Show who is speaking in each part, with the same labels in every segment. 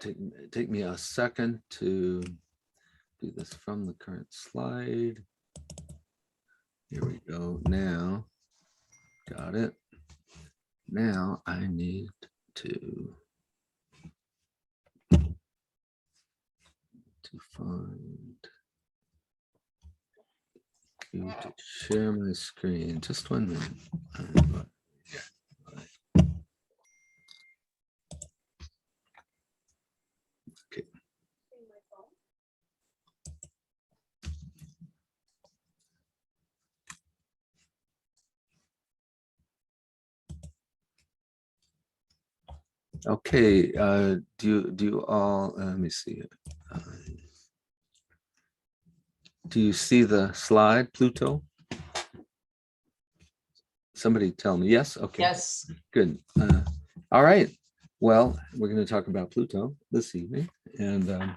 Speaker 1: take me a second to do this from the current slide. Here we go. Now, got it. Now I need to find you to share my screen. Just 1 minute. Okay. Okay, do you all, let me see it. Do you see the slide, Pluto? Somebody tell me. Yes? Okay.
Speaker 2: Yes.
Speaker 1: Good. All right. Well, we're going to talk about Pluto this evening. And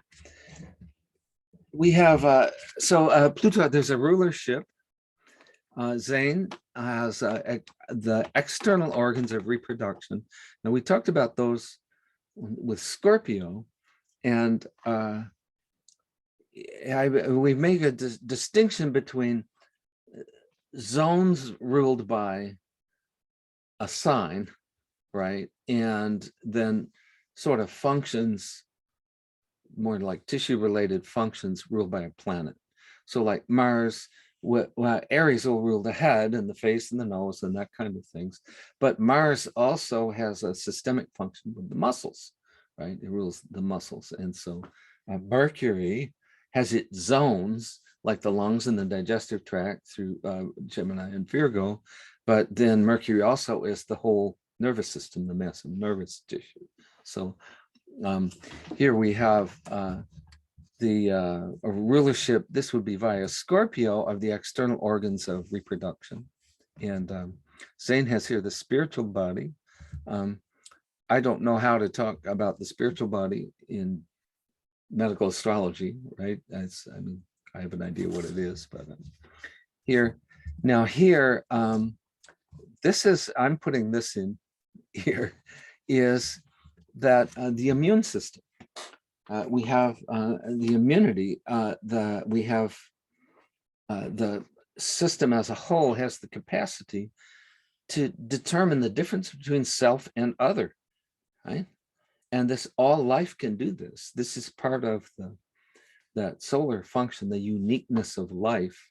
Speaker 1: we have, Pluto, there's a rulership. Zane has the external organs of reproduction. Now, we talked about those with Scorpio, and we make a distinction between zones ruled by a sign, right? And then sort of functions, more like tissue-related functions ruled by a planet. So like Mars, Aries will rule the head and the face and the nose and that kind of things. But Mars also has a systemic function with the muscles, right? It rules the muscles. And so Mercury has its zones, like the lungs and the digestive tract through Gemini and Virgo. But then Mercury also is the whole nervous system, the massive nervous tissue. So here we have the rulership. This would be via Scorpio of the external organs of reproduction. And Zane has here the spiritual body. I don't know how to talk about the spiritual body in medical astrology, right? I mean, I have an idea what it is, but here, this is, I'm putting this in here, is that the immune system. We have the immunity, we have the system as a whole has the capacity to determine the difference between self and other, right? And this, all life can do this. This is part of that solar function, the uniqueness of life,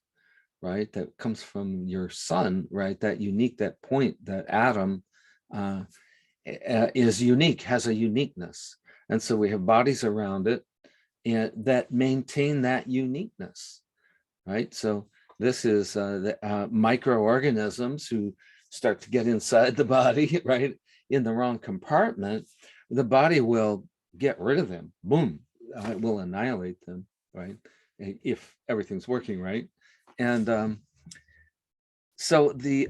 Speaker 1: right? That comes from your sun, right? That unique, that point, that atom is unique, has a uniqueness. And so we have bodies around it and that maintain that uniqueness, right? So this is the microorganisms who start to get inside the body, right? In the wrong compartment, the body will get rid of them. Boom, it will annihilate them, right? If everything's working right. And so the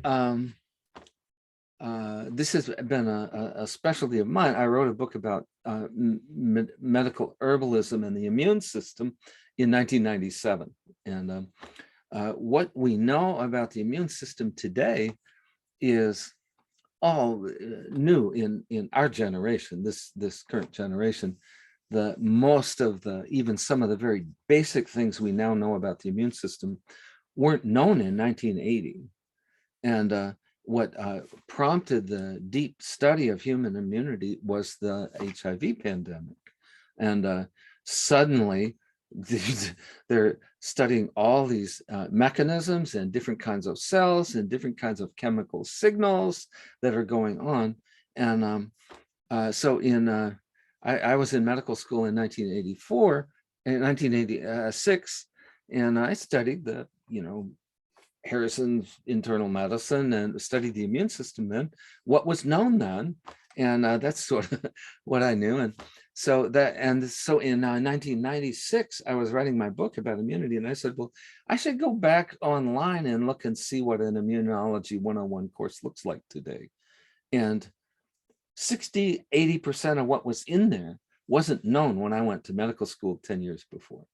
Speaker 1: this has been a specialty of mine. I wrote a book about medical herbalism and the immune system in 1997. And what we know about the immune system today is all new in our generation, this current generation. The most of the, even some of the very basic things we now know about the immune system weren't known in 1980. And what prompted the deep study of human immunity was the HIV pandemic. And suddenly they're studying all these mechanisms and different kinds of cells and different kinds of chemical signals that are going on. And so I was in medical school in 1986, and I studied the, Harrison's internal medicine and studied the immune system then, what was known then. And that's sort of what I knew. And so in 1996, I was writing my book about immunity, and I said, well, I should go back online and look and see what an Immunology 101 course looks like today. And 60–80% of what was in there wasn't known when I went to medical school 10 years before,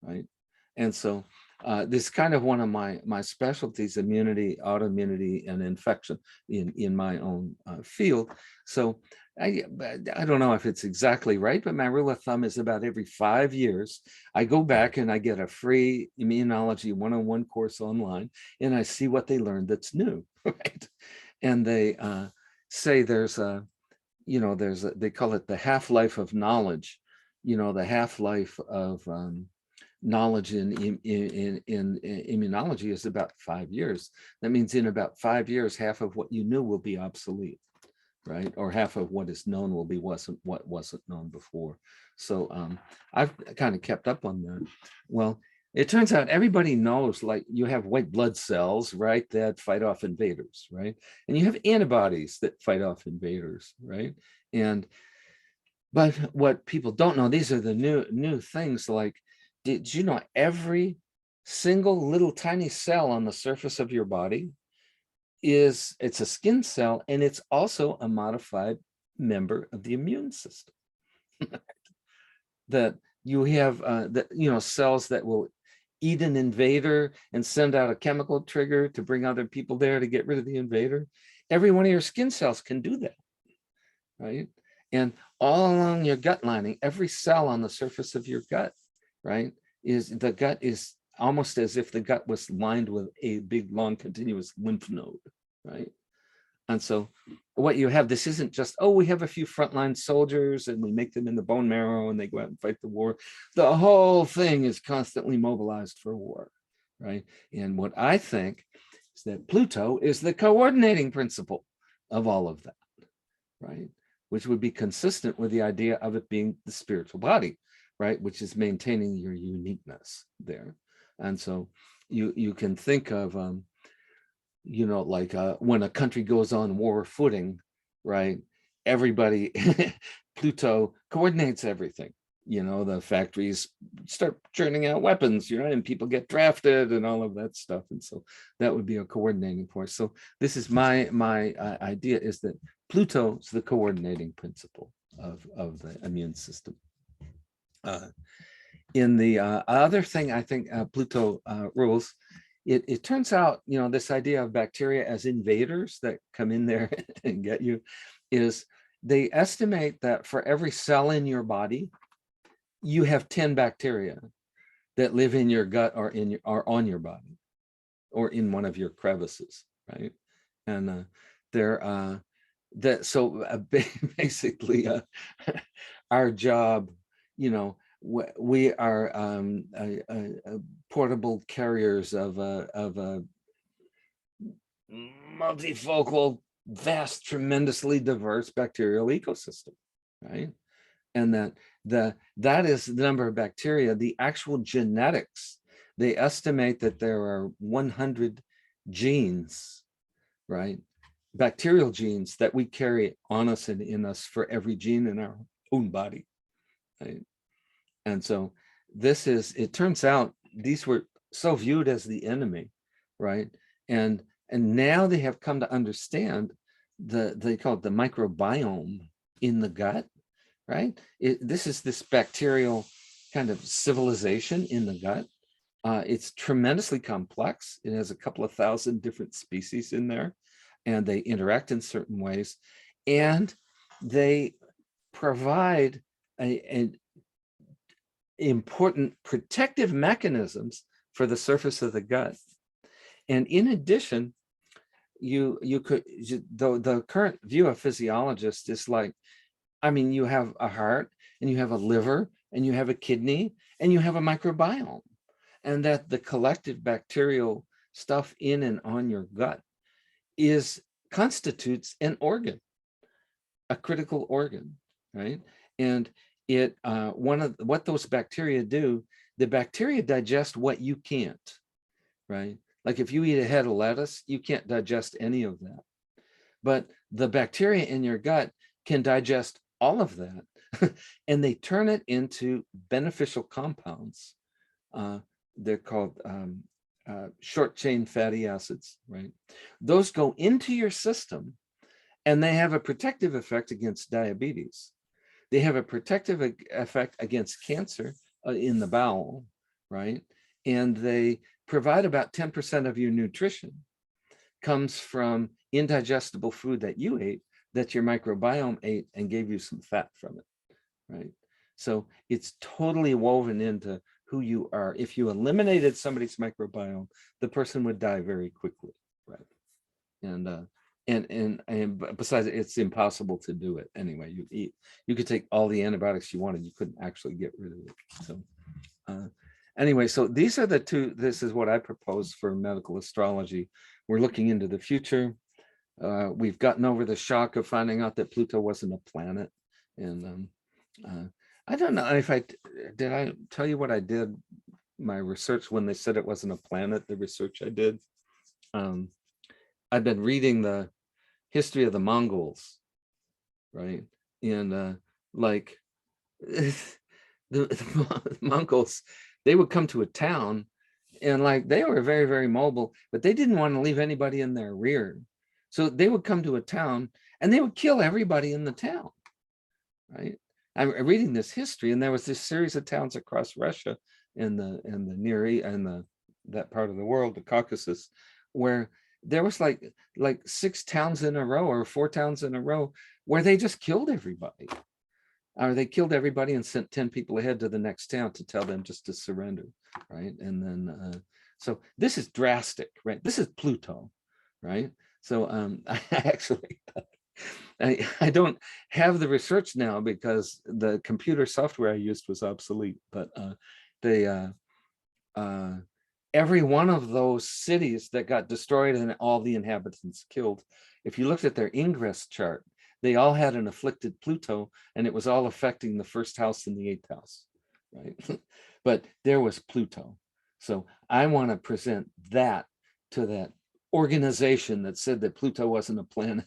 Speaker 1: right? And so this is kind of one of my specialties: immunity, autoimmunity, and infection in my own field. So I don't know if it's exactly right, but my rule of thumb is about every 5 years, I go back and I get a free Immunology 101 course online, and I see what they learned that's new, right? And they say there's a, they call it the half-life of knowledge, the half-life of knowledge in immunology is about 5 years. That means in about 5 years, half of what you knew will be obsolete, right? Or half of what is known will be what wasn't known before. So I've kind of kept up on that. Well, it turns out everybody knows, like, you have white blood cells, right, that fight off invaders, right? And you have antibodies that fight off invaders, right? But what people don't know, these are the new things. Like, did you know every single little tiny cell on the surface of your body it's a skin cell, and it's also a modified member of the immune system? That you have cells that will eat an invader and send out a chemical trigger to bring other people there to get rid of the invader. Every one of your skin cells can do that, right? And all along your gut lining, every cell on the surface of your gut, right, the gut is almost as if the gut was lined with a big, long, continuous lymph node, right? And so what you have, this isn't just, oh, we have a few frontline soldiers and we make them in the bone marrow and they go out and fight the war. The whole thing is constantly mobilized for war, right? And what I think is that Pluto is the coordinating principle of all of that, right? Which would be consistent with the idea of it being the spiritual body, right? Which is maintaining your uniqueness there. And so you can think of, like when a country goes on war footing, right? Everybody, Pluto coordinates everything. The factories start churning out weapons, and people get drafted and all of that stuff. And so that would be a coordinating force. So this is my idea, is that Pluto is the coordinating principle of the immune system. In the other thing, I think Pluto rules, it turns out, this idea of bacteria as invaders that come in there and get you, is they estimate that for every cell in your body, you have 10 bacteria that live in your gut or on your body or in one of your crevices, right? And basically our job, we are portable carriers of a multifocal, vast, tremendously diverse bacterial ecosystem, right? And that is the number of bacteria. The actual genetics, they estimate that there are 100 genes, right? Bacterial genes that we carry on us and in us for every gene in our own body, right? And so it turns out these were so viewed as the enemy, right? And now they have come to understand they call it the microbiome in the gut, right? This is this bacterial kind of civilization in the gut. It's tremendously complex. It has a couple of thousand different species in there, and they interact in certain ways, and they provide an important protective mechanisms for the surface of the gut. And in addition, the current view of physiologists is like, you have a heart, and you have a liver, and you have a kidney, and you have a microbiome, and that the collective bacterial stuff in and on your gut constitutes an organ, a critical organ, right? And one of what those bacteria do, the bacteria digest what you can't, right? Like if you eat a head of lettuce, you can't digest any of that. But the bacteria in your gut can digest all of that, and they turn it into beneficial compounds. They're called short chain fatty acids, right? Those go into your system, and they have a protective effect against diabetes. They have a protective effect against cancer in the bowel, right? and they provide about 10% of your nutrition comes from indigestible food that you ate, that your microbiome ate and gave you some fat from it, right? So it's totally woven into who you are. If you eliminated somebody's microbiome, the person would die very quickly, right? And besides, it's impossible to do it anyway. You could take all the antibiotics you wanted, you couldn't actually get rid of it. So anyway, so these are the two. This is what I propose for medical astrology. We're looking into the future. We've gotten over the shock of finding out that Pluto wasn't a planet, and I don't know if did I tell you what I did, my research when they said it wasn't a planet, the research I did. I've been reading the history of the Mongols, right? And like the Mongols, they would come to a town and like they were very, very mobile, but they didn't want to leave anybody in their rear. So they would come to a town and they would kill everybody in the town, right? I'm reading this history, and there was this series of towns across Russia and the Near East and that part of the world, the Caucasus, where there was like 6 towns in a row or 4 towns in a row where they just killed everybody. Or they killed everybody and sent 10 people ahead to the next town to tell them just to surrender, right? And then, so this is drastic, right? This is Pluto, right? So I actually, I don't have the research now because the computer software I used was obsolete, but every one of those cities that got destroyed and all the inhabitants killed, if you looked at their ingress chart, they all had an afflicted Pluto, and it was all affecting the first house and the 8th house, right? But there was Pluto. So I want to present that to that organization that said that Pluto wasn't a planet.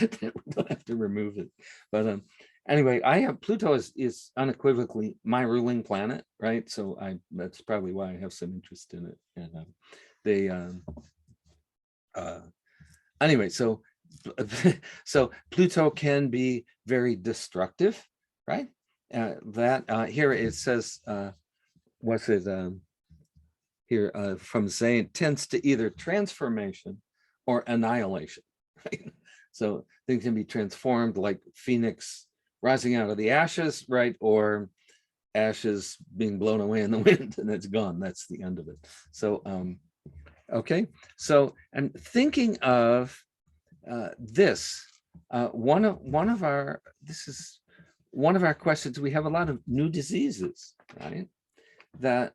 Speaker 1: That we don't have to remove it. But anyway, Pluto is unequivocally my ruling planet, right? So that's probably why I have some interest in it. And anyway, so Pluto can be very destructive, right? Here it says, what's it here from Zane, tends to either transformation or annihilation, right? So things can be transformed like Phoenix rising out of the ashes, right? Or ashes being blown away in the wind and it's gone. That's the end of it. So, okay. So I'm thinking of this one of our questions. We have a lot of new diseases, right? That,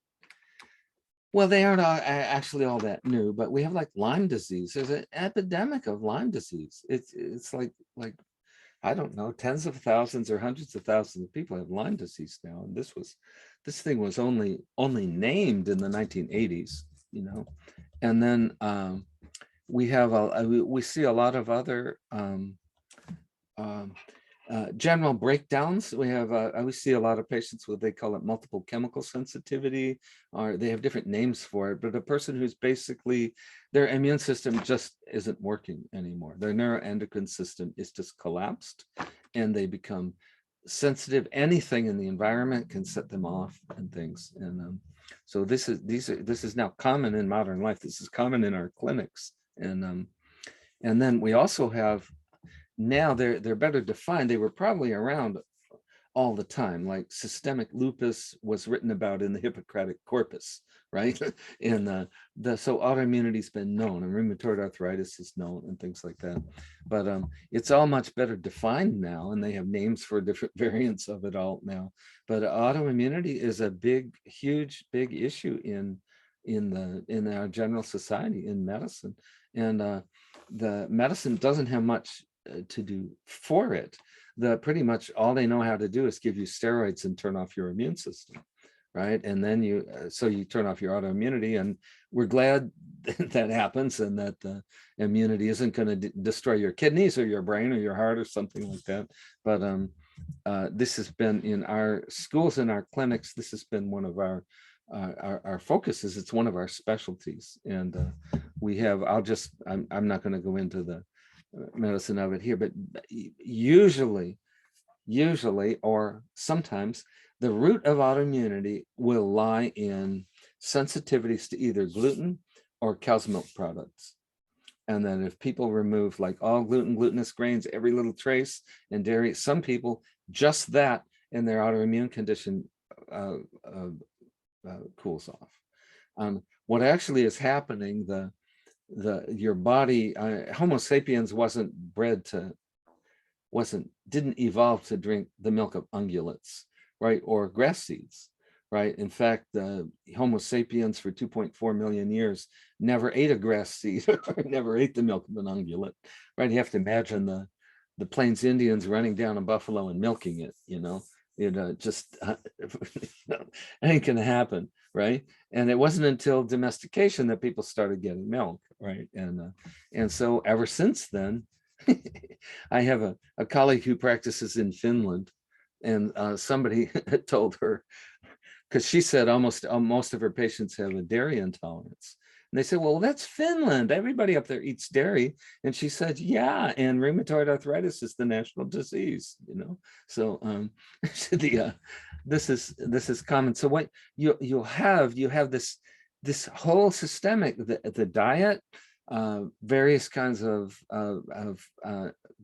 Speaker 1: well, they aren't actually all that new, but we have like Lyme disease. There's an epidemic of Lyme disease. It's like I don't know, tens of thousands or hundreds of thousands of people have Lyme disease now, and this thing was only named in the 1980s, you know. And then we have we see a lot of other general breakdowns. We have we see a lot of patients with, they call it multiple chemical sensitivity, or they have different names for it, but a person who's basically their immune system just isn't working anymore. Their neuroendocrine system is just collapsed and they become sensitive. Anything in the environment can set them off and things. And so this is now common in modern life. This is common in our clinics. And then we also have, now they're better defined. They were probably around all the time, like systemic lupus was written about in the Hippocratic corpus, right? And so autoimmunity's been known, and rheumatoid arthritis is known, and things like that. But it's all much better defined now, and they have names for different variants of it all now. But autoimmunity is a big, huge, big issue in our general society, in medicine, and the medicine doesn't have much to do for it. Pretty much all they know how to do is give you steroids and turn off your immune system, right? And then so you turn off your autoimmunity, and we're glad that happens, and that the immunity isn't going to destroy your kidneys or your brain or your heart or something like that. But this has been in our schools and our clinics. This has been one of our focuses. It's one of our specialties, and we have. I'm not going to go into the medicine of it here, but usually or sometimes the root of autoimmunity will lie in sensitivities to either gluten or cow's milk products. And then if people remove like all gluten, glutinous grains, every little trace, and dairy, some people, just that in their autoimmune condition cools off. What actually is happening, your body, Homo sapiens didn't evolve to drink the milk of ungulates, right, or grass seeds, right? In fact, the Homo sapiens for 2.4 million years never ate a grass seed or never ate the milk of an ungulate, right? You have to imagine the Plains Indians running down a buffalo and milking it, just ain't gonna happen, right? And it wasn't until domestication that people started getting milk, right? And so ever since then, I have a colleague who practices in Finland, and somebody told her, because she said most of her patients have a dairy intolerance. And they said, well, that's Finland. Everybody up there eats dairy. And she said, yeah, and rheumatoid arthritis is the national disease, So this is common. So what you have this whole systemic, the diet, various kinds of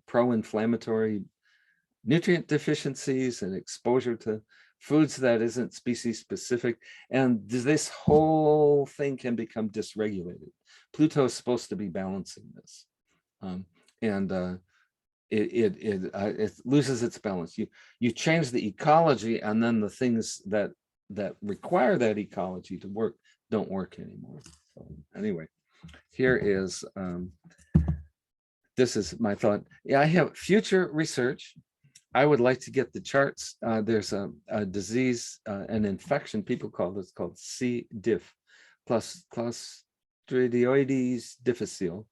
Speaker 1: pro-inflammatory nutrient deficiencies and exposure to foods that isn't species specific, and this whole thing can become dysregulated. Pluto is supposed to be balancing this, and it loses its balance. You change the ecology, and then the things that require that ecology to work don't work anymore. So anyway, here is this is my thought. Yeah, I have future research. I would like to get the charts. There's a disease, an infection, people call this, called C. diff, plus Clostridioides difficile.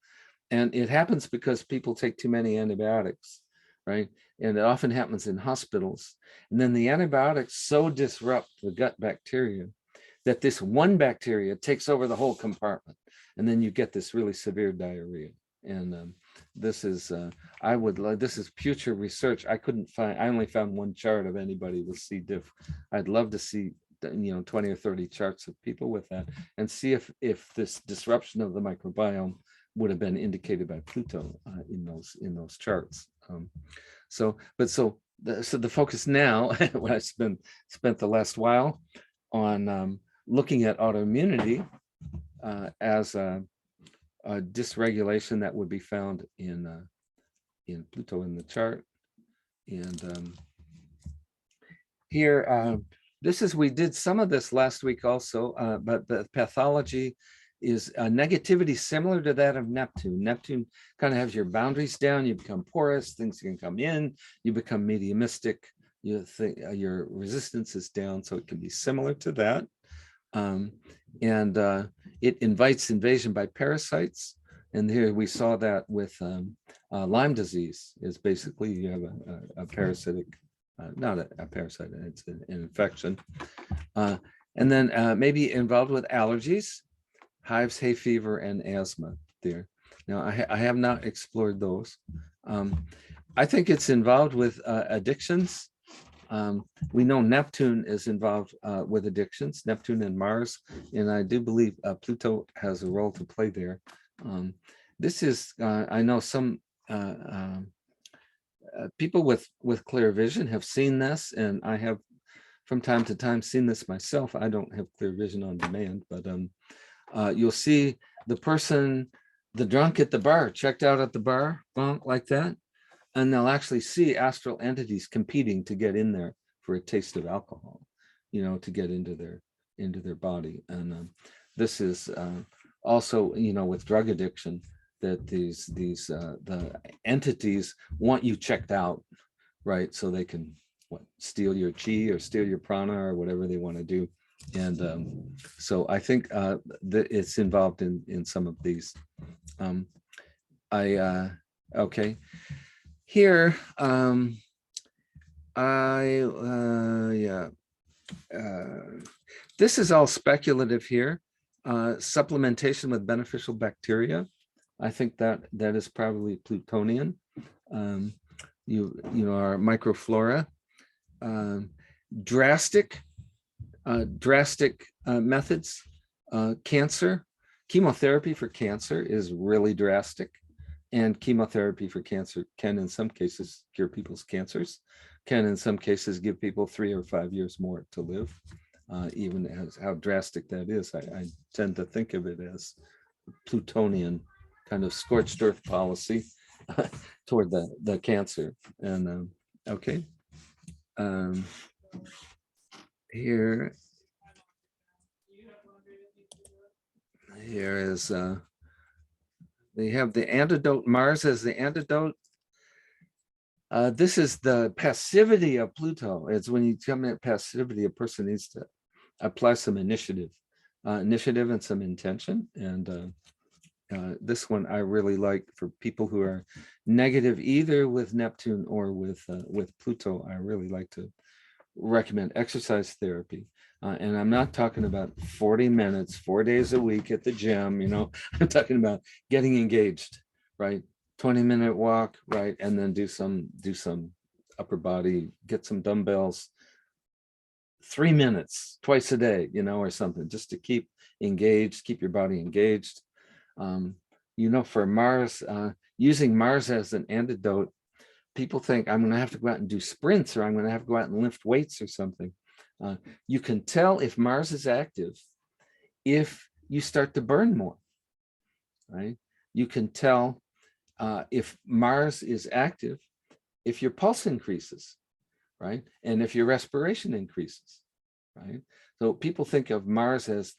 Speaker 1: And it happens because people take too many antibiotics, right? And it often happens in hospitals. And then the antibiotics so disrupt the gut bacteria that this one bacteria takes over the whole compartment. And then you get this really severe diarrhea. And this is this is future research. I only found one chart of anybody with C. diff. I'd love to see 20 or 30 charts of people with that, and see if this disruption of the microbiome would have been indicated by Pluto in those charts. So the focus now, when I spent the last while on looking at autoimmunity as a dysregulation that would be found in Pluto in the chart. And here, we did some of this last week also, but the pathology is a negativity similar to that of Neptune. Neptune kind of has your boundaries down, you become porous, things can come in, you become mediumistic, you think your resistance is down, so it can be similar to that. It invites invasion by parasites, and here we saw that with Lyme disease. Is basically you have a parasitic, not a parasite, it's an infection, and then maybe involved with allergies, hives, hay fever, and asthma there. Now I have not explored those. I think it's involved with addictions. We know Neptune is involved with addictions, Neptune and Mars, and I do believe Pluto has a role to play there. This is, I know some people with clear vision have seen this, and I have from time to time seen this myself. I don't have clear vision on demand, but you'll see the person, the drunk at the bar, checked out at the bar, like that. And they'll actually see astral entities competing to get in there for a taste of alcohol, to get into their body. And this is also, with drug addiction, that the entities want you checked out, right? So they can steal your chi or steal your prana or whatever they want to do. And so I think that it's involved in some of these. Okay. Here, this is all speculative here. Supplementation with beneficial bacteria. I think that is probably Plutonian. Our microflora. Drastic methods Cancer, chemotherapy for cancer is really drastic, and chemotherapy for cancer can in some cases cure people's cancers, can in some cases give people 3 or 5 years more to live. Even as how drastic that is, I tend to think of it as Plutonian kind of scorched earth policy toward the cancer. And okay, here is they have the antidote. Mars as the antidote. This is the passivity of Pluto. It's when you come at passivity, a person needs to apply some initiative and some intention. And this one I really like for people who are negative either with Neptune or with Pluto. I really like to recommend exercise therapy. And I'm not talking about 40 minutes, 4 days a week at the gym, I'm talking about getting engaged, right? 20-minute walk, right? And then do some upper body, get some dumbbells, 3 minutes twice a day, or something, just to keep engaged, keep your body engaged. For Mars, using Mars as an antidote, people think I'm going to have to go out and do sprints, or I'm going to have to go out and lift weights or something. You can tell if Mars is active if you start to burn more, right? You can tell if Mars is active if your pulse increases, right? And if your respiration increases, right? So people think of Mars as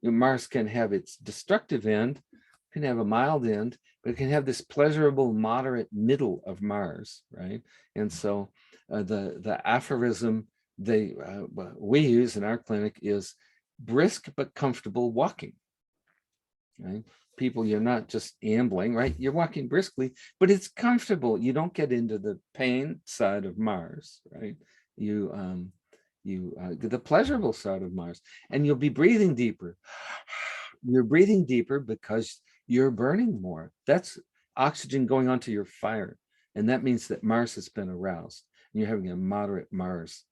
Speaker 1: Mars can have its destructive end, can have a mild end, but it can have this pleasurable, moderate middle of Mars, right? And so the aphorism we use in our clinic is brisk but comfortable walking, right? People, you're not just ambling, right? You're walking briskly, but it's comfortable. You don't get into the pain side of Mars, right? You the pleasurable side of Mars, and you'll be breathing deeper. You're breathing deeper because you're burning more. That's oxygen going onto your fire, and that means that Mars has been aroused, and you're having a moderate Mars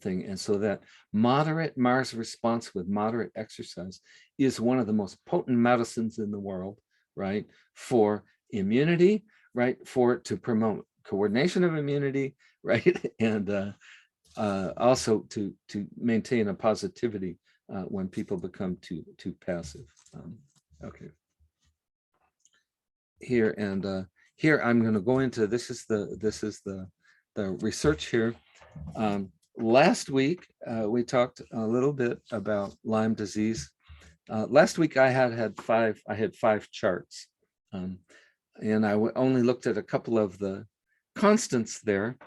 Speaker 1: thing. And so that moderate Mars response with moderate exercise is one of the most potent medicines in the world, right? For immunity, right? To promote coordination of immunity, right? And also to maintain a positivity when people become too passive. Okay. Here I'm going to go into this is the research here. Last week we talked a little bit about Lyme disease. Last week I had five charts, and I only looked at a couple of the constants there.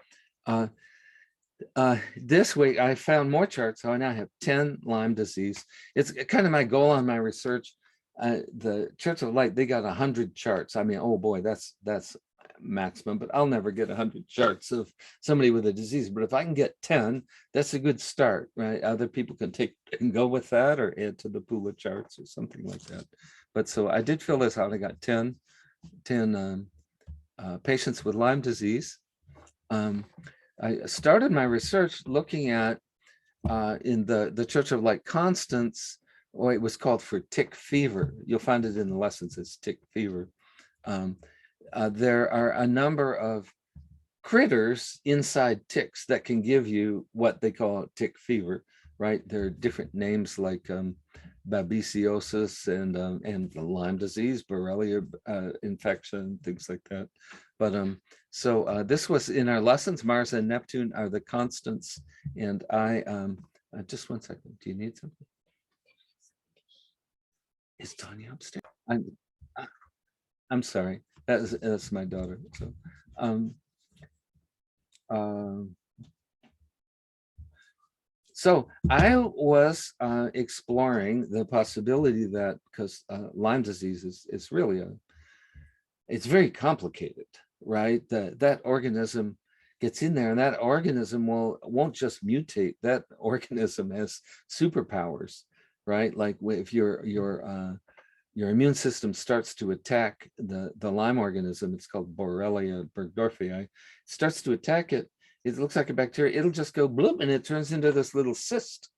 Speaker 1: This week I found more charts, so I now have 10 Lyme disease. It's kind of my goal on my research. The Church of Light, they got 100 charts. I mean, oh boy, that's maximum, but I'll never get 100 charts of somebody with a disease. But if I can get 10, that's a good start, right? Other people can take and go with that, or add to the pool of charts or something like that. But so I did fill this out. I got 10 patients with Lyme disease. I started my research looking at in the Church of Light constants, or it was called for tick fever. You'll find it in the lessons as tick fever. There are a number of critters inside ticks that can give you what they call tick fever, right? There are different names like babesiosis and the Lyme disease, Borrelia infection, things like that. But so this was in our lessons. Mars and Neptune are the constants, and I just one second. Do you need something? Is Tanya upstairs? I'm sorry. That's my daughter. So I was exploring the possibility that, because Lyme disease is really it's very complicated, right? That organism gets in there, and that organism won't just mutate. That organism has superpowers, right? Like if your immune system starts to attack the Lyme organism, it's called Borrelia burgdorferi, starts to attack it. It looks like a bacteria. It'll just go bloop, and it turns into this little cyst,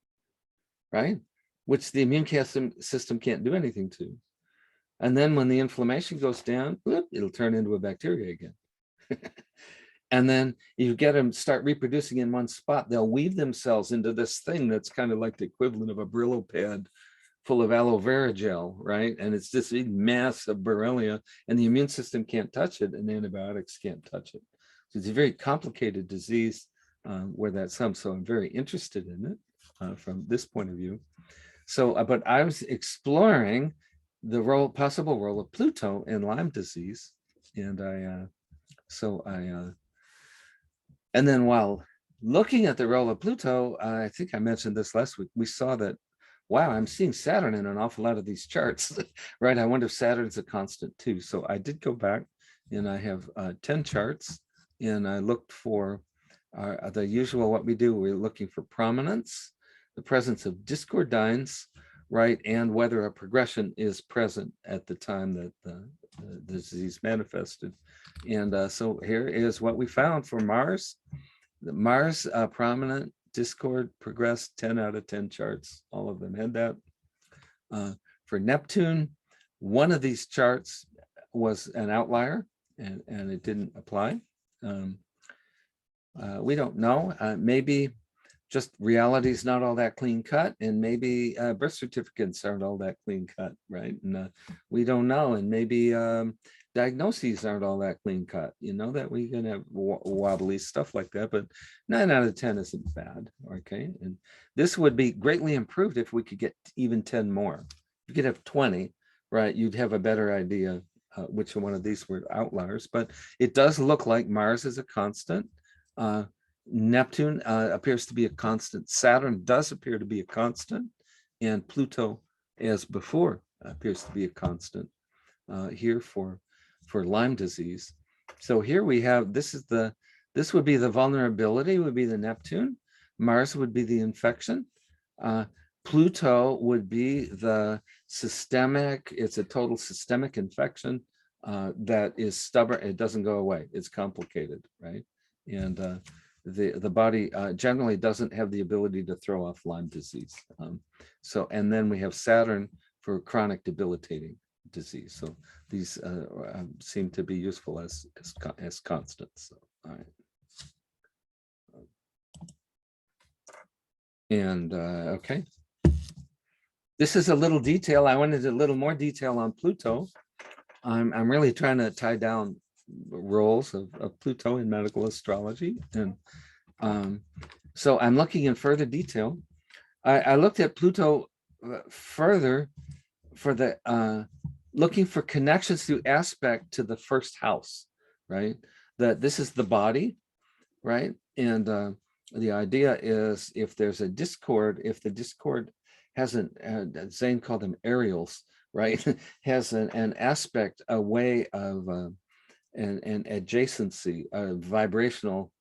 Speaker 1: right? which the immune system can't do anything to. And then when the inflammation goes down, whoop, it'll turn into a bacteria again. And then you get them start reproducing in one spot, they'll weave themselves into this thing that's kind of like the equivalent of a Brillo pad full of aloe vera gel, right? And it's this big mass of Borrelia, and the immune system can't touch it, and antibiotics can't touch it. So it's a very complicated disease where that's some. So I'm very interested in it from this point of view. So, but I was exploring the possible role of Pluto in Lyme disease, and and then while looking at the role of Pluto, I think I mentioned this last week, we saw that, wow, I'm seeing Saturn in an awful lot of these charts, right? I wonder if Saturn's a constant too. So I did go back and I have 10 charts, and I looked for the usual, what we do, we're looking for prominence, the presence of discordines, right? And whether a progression is present at the time that the disease manifested. And so here is what we found for Mars. The Mars prominent, discord, progressed, 10 out of 10 charts. All of them had that. For Neptune, one of these charts was an outlier, and it didn't apply. We don't know. Maybe just reality is not all that clean cut, and maybe birth certificates aren't all that clean cut, right? And we don't know. And maybe diagnoses aren't all that clean cut, you know, that we can have wobbly stuff like that, but 9 out of 10 isn't bad, okay? And this would be greatly improved if we could get even 10 more. You could have 20, right? You'd have a better idea which one of these were outliers, but it does look like Mars is a constant. Neptune appears to be a constant. Saturn does appear to be a constant, and Pluto, as before, appears to be a constant here for Lyme disease. So here we have, this would be the vulnerability, would be the Neptune. Mars would be the infection. Pluto would be the systemic, it's a total systemic infection that is stubborn, it doesn't go away, it's complicated, right? And the body generally doesn't have the ability to throw off Lyme disease. So, and then we have Saturn for chronic debilitating disease. So these seem to be useful as constants. So, all right. And okay. This is a little detail. I wanted a little more detail on Pluto. I'm really trying to tie down roles of Pluto in medical astrology. And so I'm looking in further detail. I looked at Pluto further for the looking for connections through aspect to the first house, right? That this is the body, right? And the idea is if there's a discord, if the discord has Zane called them aerials, right? Has an aspect, a way of an adjacency, a vibrational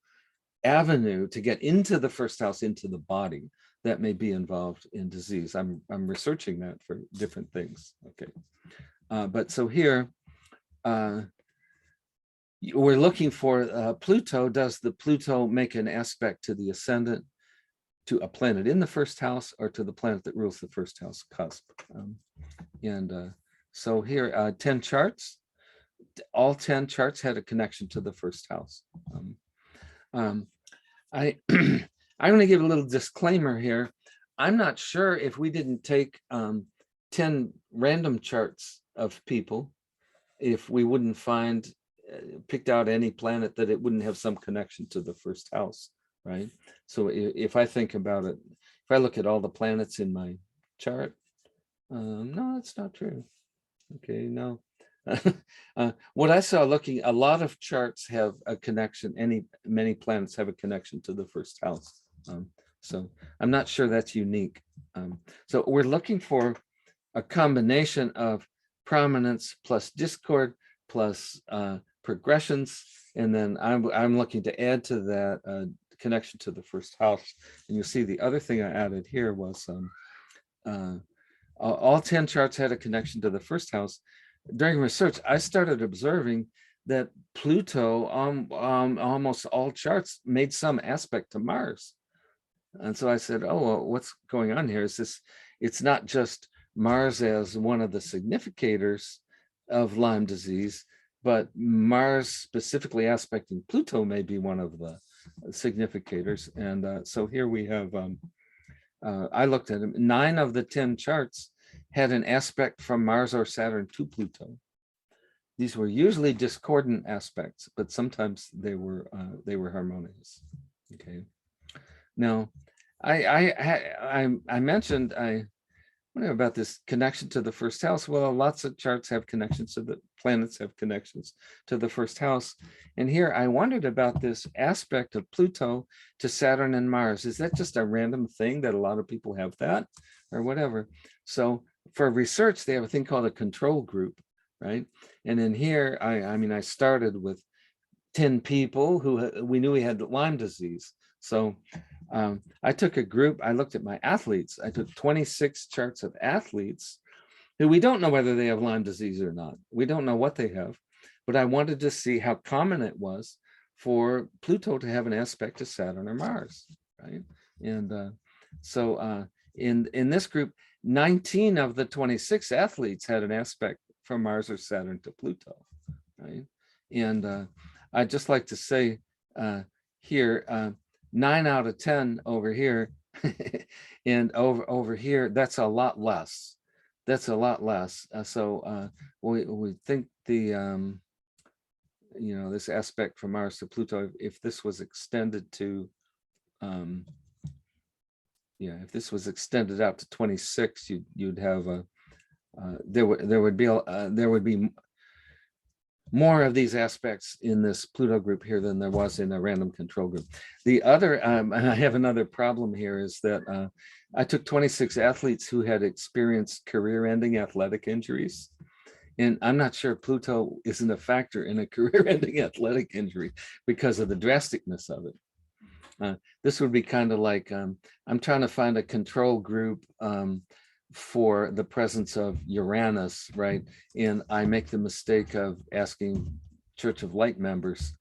Speaker 1: avenue to get into the first house, into the body, that may be involved in disease. I'm researching that for different things. Okay, but so here we're looking for Pluto. Does the Pluto make an aspect to the ascendant, to a planet in the first house, or to the planet that rules the first house cusp? So here 10 charts. All 10 charts had a connection to the first house. I'm going to give a little disclaimer here. I'm not sure if we didn't take 10 random charts of people, if we wouldn't find, picked out any planet that it wouldn't have some connection to the first house, right? So if I think about it, if I look at all the planets in my chart, no, that's not true. Okay, no. What I saw looking, a lot of charts have a connection, many planets have a connection to the first house. So I'm not sure that's unique. So we're looking for a combination of prominence plus discord plus progressions, and then I'm looking to add to that connection to the first house. And you'll see the other thing I added here was all 10 charts had a connection to the first house. During research, I started observing that Pluto, almost all charts made some aspect to Mars. And so I said, oh, well, what's going on here? Is it's not just Mars as one of the significators of Lyme disease, but Mars specifically aspecting Pluto may be one of the significators. And so here we have, I looked at them, 9 of the 10 charts had an aspect from Mars or Saturn to Pluto. These were usually discordant aspects, but sometimes they were harmonious. Okay. Now, I mentioned wonder about this connection to the first house. Well, lots of charts have connections to the planets, have connections to the first house. And here I wondered about this aspect of Pluto to Saturn and Mars. Is that just a random thing that a lot of people have that or whatever? So for research, they have a thing called a control group, right? And in here, I mean, I started with 10 people who we knew we had Lyme disease. So I took a group, I looked at my athletes. I took 26 charts of athletes who we don't know whether they have Lyme disease or not. We don't know what they have, but I wanted to see how common it was for Pluto to have an aspect to Saturn or Mars, right? And so in this group, 19 of the 26 athletes had an aspect from Mars or Saturn to Pluto, right? And I'd just like to say here, 9 out of 10 over here, and over here, that's a lot less. That's a lot less. So we think the this aspect from Mars to Pluto, if this was extended to if this was extended out to 26, you'd have a there would be more of these aspects in this Pluto group here than there was in a random control group. The other, I have another problem here, is that I took 26 athletes who had experienced career-ending athletic injuries. And I'm not sure Pluto isn't a factor in a career-ending athletic injury because of the drasticness of it. This would be kind of like, I'm trying to find a control group for the presence of Uranus, right? And I make the mistake of asking Church of Light members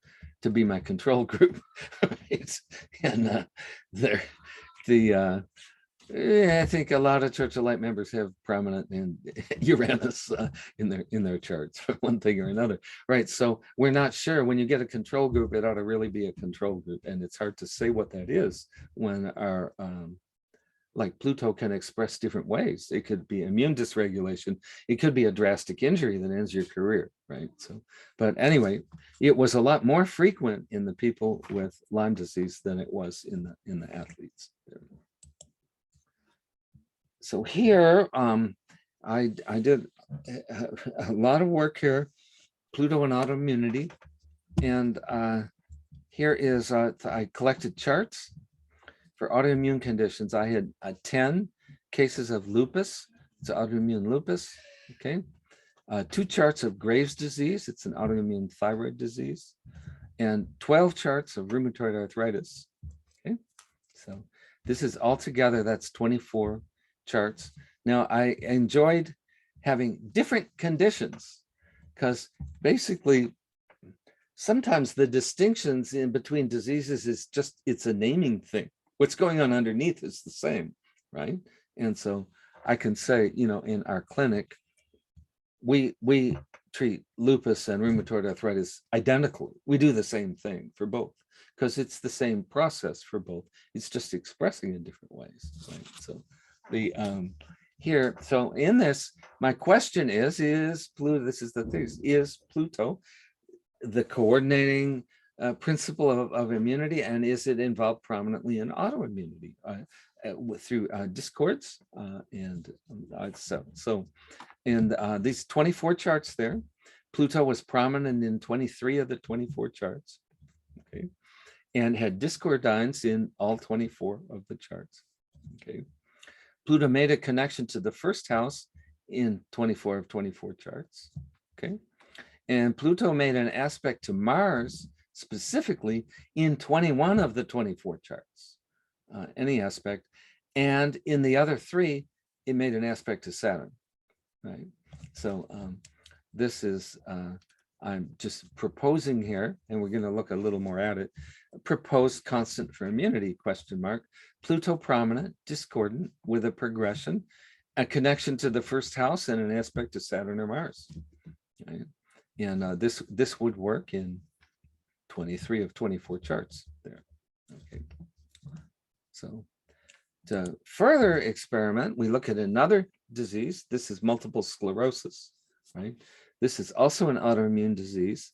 Speaker 1: to be my control group, right? And I think a lot of Church of Light members have prominent in Uranus in their charts for one thing or another, right? So we're not sure. When you get a control group, it ought to really be a control group, and it's hard to say what that is when our like Pluto can express different ways. It could be immune dysregulation. It could be a drastic injury that ends your career, right? So, but anyway, it was a lot more frequent in the people with Lyme disease than it was in the athletes. So here, I did a lot of work here, Pluto and autoimmunity, and here is I collected charts for autoimmune conditions. I had 10 cases of lupus. It's autoimmune lupus, okay? 2 charts of Graves' disease. It's an autoimmune thyroid disease. And 12 charts of rheumatoid arthritis, okay? So this is altogether, that's 24 charts. Now, I enjoyed having different conditions because basically, sometimes the distinctions in between diseases is just, it's a naming thing. What's going on underneath is the same, right? And so I can say, in our clinic, we treat lupus and rheumatoid arthritis identically. We do the same thing for both because it's the same process for both. It's just expressing in different ways, right? So the here, so in this, my question is Pluto, this is the thing, is Pluto the coordinating principle of immunity, and is it involved prominently in autoimmunity through discords and so in these 24 charts there, Pluto was prominent in 23 of the 24 charts, okay, and had discordines in all 24 of the charts, okay. Pluto made a connection to the first house in 24 of 24 charts, okay. And Pluto made an aspect to Mars specifically in 21 of the 24 charts, any aspect. And in the other 3, it made an aspect to Saturn, right? So this is, I'm just proposing here, and we're going to look a little more at it, proposed constant for immunity, question mark. Pluto prominent, discordant with a progression. a connection to the first house and an aspect to Saturn or Mars. Right? And this would work in 23 of 24 charts there. Okay. So to further experiment, we look at another disease. This is multiple sclerosis, right? This is also an autoimmune disease.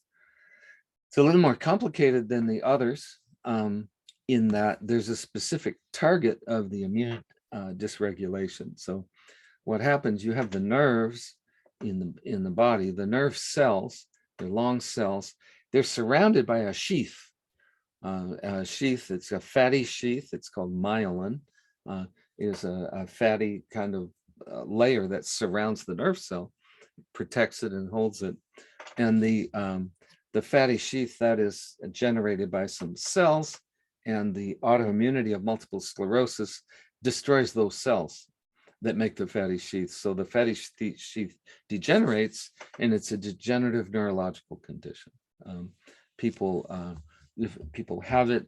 Speaker 1: It's a little more complicated than the others in that there's a specific target of the immune dysregulation. So what happens, you have the nerves in the body, the nerve cells, they're long cells, they're surrounded by a sheath. It's a fatty sheath, it's called myelin. Is a fatty kind of layer that surrounds the nerve cell, protects it and holds it. And the fatty sheath that is generated by some cells, and the autoimmunity of multiple sclerosis destroys those cells that make the fatty sheath. So the fatty sheath degenerates, and it's a degenerative neurological condition. If people have it,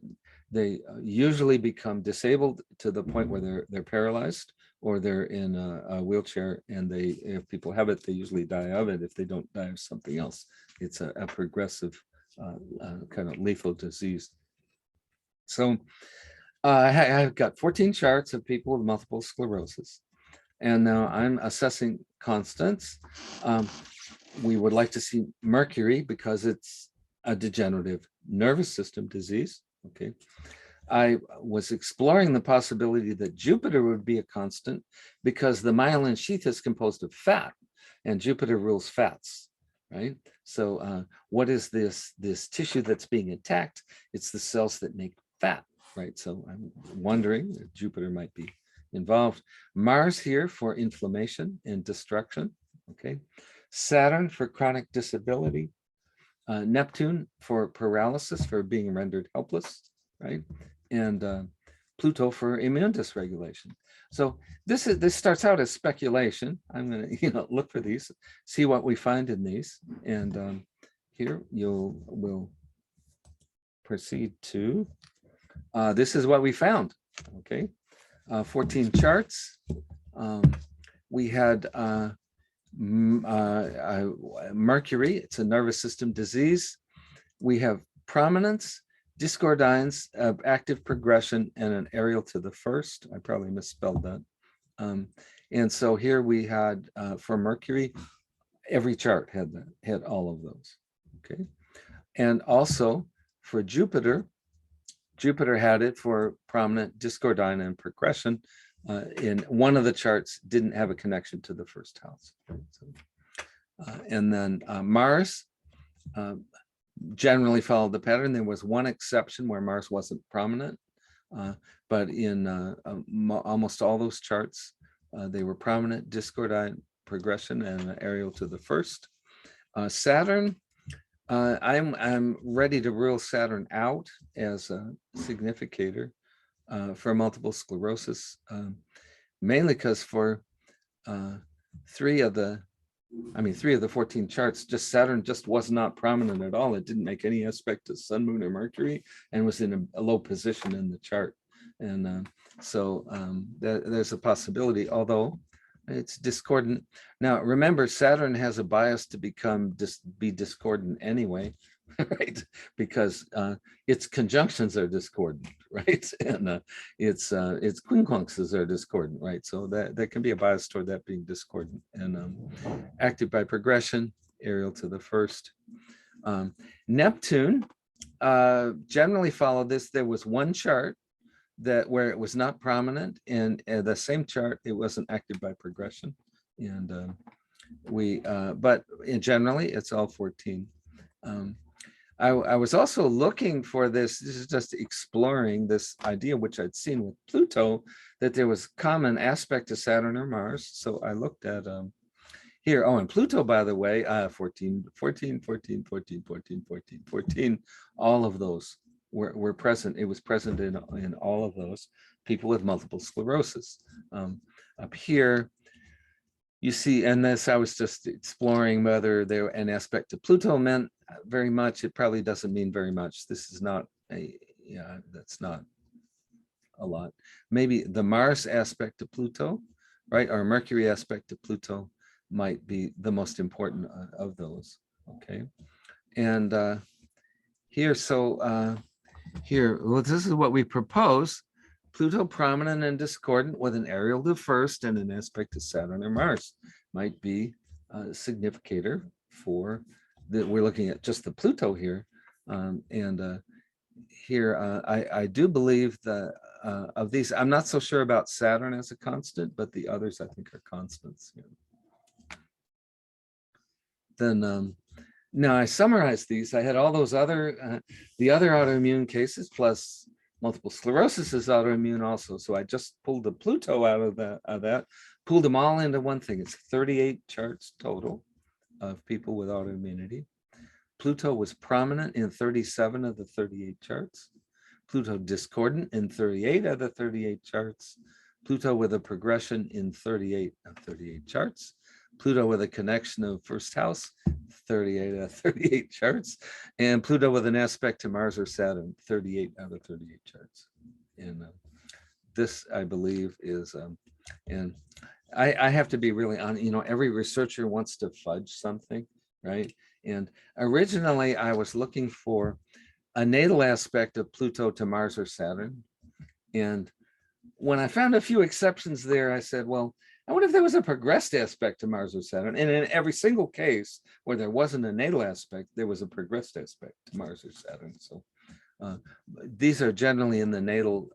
Speaker 1: they usually become disabled to the point where they're paralyzed, or they're in a wheelchair, and if people have it, they usually die of it. If they don't die of something else, it's a progressive kind of lethal disease. So I've got 14 charts of people with multiple sclerosis, and now I'm assessing constants. We would like to see Mercury because it's a degenerative nervous system disease. Okay. I was exploring the possibility that Jupiter would be a constant because the myelin sheath is composed of fat, and Jupiter rules fats, right? So what is this tissue that's being attacked? It's the cells that make fat, right? So I'm wondering if Jupiter might be involved. Mars here for inflammation and destruction, okay? Saturn for chronic disability. Neptune for paralysis, for being rendered helpless, right? And Pluto for immune dysregulation. So this starts out as speculation. I'm going to look for these, see what we find in these, and here we'll proceed to. This is what we found. Okay, 14 charts. We had. Mercury, it's a nervous system disease. We have prominence, discordines, active progression, and an aerial to the first. I probably misspelled that. And so here we had, for Mercury, every chart had all of those. Okay. And also for Jupiter had it for prominent, discordine, and progression. In one of the charts didn't have a connection to the first house. So, and then Mars generally followed the pattern. There was one exception where Mars wasn't prominent, but in almost all those charts, they were prominent, discordine, progression, and aerial to the first. Saturn, I'm ready to rule Saturn out as a significator for multiple sclerosis, mainly because for 3 of the 14 charts, Saturn just was not prominent at all. It didn't make any aspect to Sun, Moon, or Mercury, and was in a low position in the chart. And so there's a possibility, although it's discordant. Now, remember, Saturn has a bias to be discordant anyway, right? Because its conjunctions are discordant, right? And its quincunxes are discordant, right? So that can be a bias toward that being discordant. And active by progression, aerial to the first. Neptune generally followed this. There was one chart where it was not prominent, and the same chart it wasn't active by progression, and but generally it's all 14. I was also looking for this is just exploring this idea which I'd seen with Pluto, that there was common aspect to Saturn or Mars. So I looked at here. Oh, and Pluto, by the way, 14, 14, 14, 14, 14, 14, 14, all of those were present. It was present in all of those people with multiple sclerosis. Up here, you see, and this I was just exploring whether there an aspect to Pluto meant very much. It probably doesn't mean very much. This is not that's not a lot. Maybe the Mars aspect to Pluto right? Our Mercury aspect to Pluto might be the most important of those, okay? And here, here, well, this is what we propose. Pluto prominent and discordant with an aerial to first and an aspect to Saturn or Mars might be a significator for that. We're looking at just the Pluto here. Here, I do believe that of these, I'm not so sure about Saturn as a constant, but the others I think are constants. Then now I summarized these. I had all those other, the other autoimmune cases plus multiple sclerosis is autoimmune also. So I just pulled the Pluto out of that, pulled them all into one thing. It's 38 charts total of people with autoimmunity. Pluto was prominent in 37 of the 38 charts. Pluto discordant in 38 of the 38 charts. Pluto with a progression in 38 of 38 charts. Pluto with a connection of first house, 38 out of 38 charts. And Pluto with an aspect to Mars or Saturn, 38 out of 38 charts. And this, I believe, is, and I have to be really honest, every researcher wants to fudge something, right? And originally I was looking for a natal aspect of Pluto to Mars or Saturn. And when I found a few exceptions there, I said, well, I wonder if there was a progressed aspect to Mars or Saturn. And in every single case where there wasn't a natal aspect, there was a progressed aspect to Mars or Saturn. So these are generally in the natal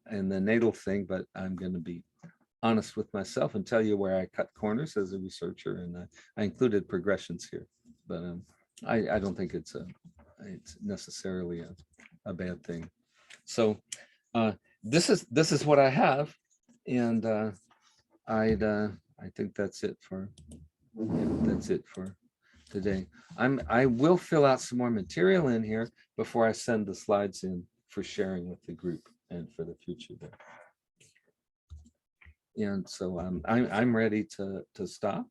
Speaker 1: thing, but I'm going to be honest with myself and tell you where I cut corners as a researcher, and I included progressions here, but I don't think it's necessarily a bad thing. So this is what I have, and I think that's it for today. I will fill out some more material in here before I send the slides in for sharing with the group and for the future there. And so I'm ready to stop.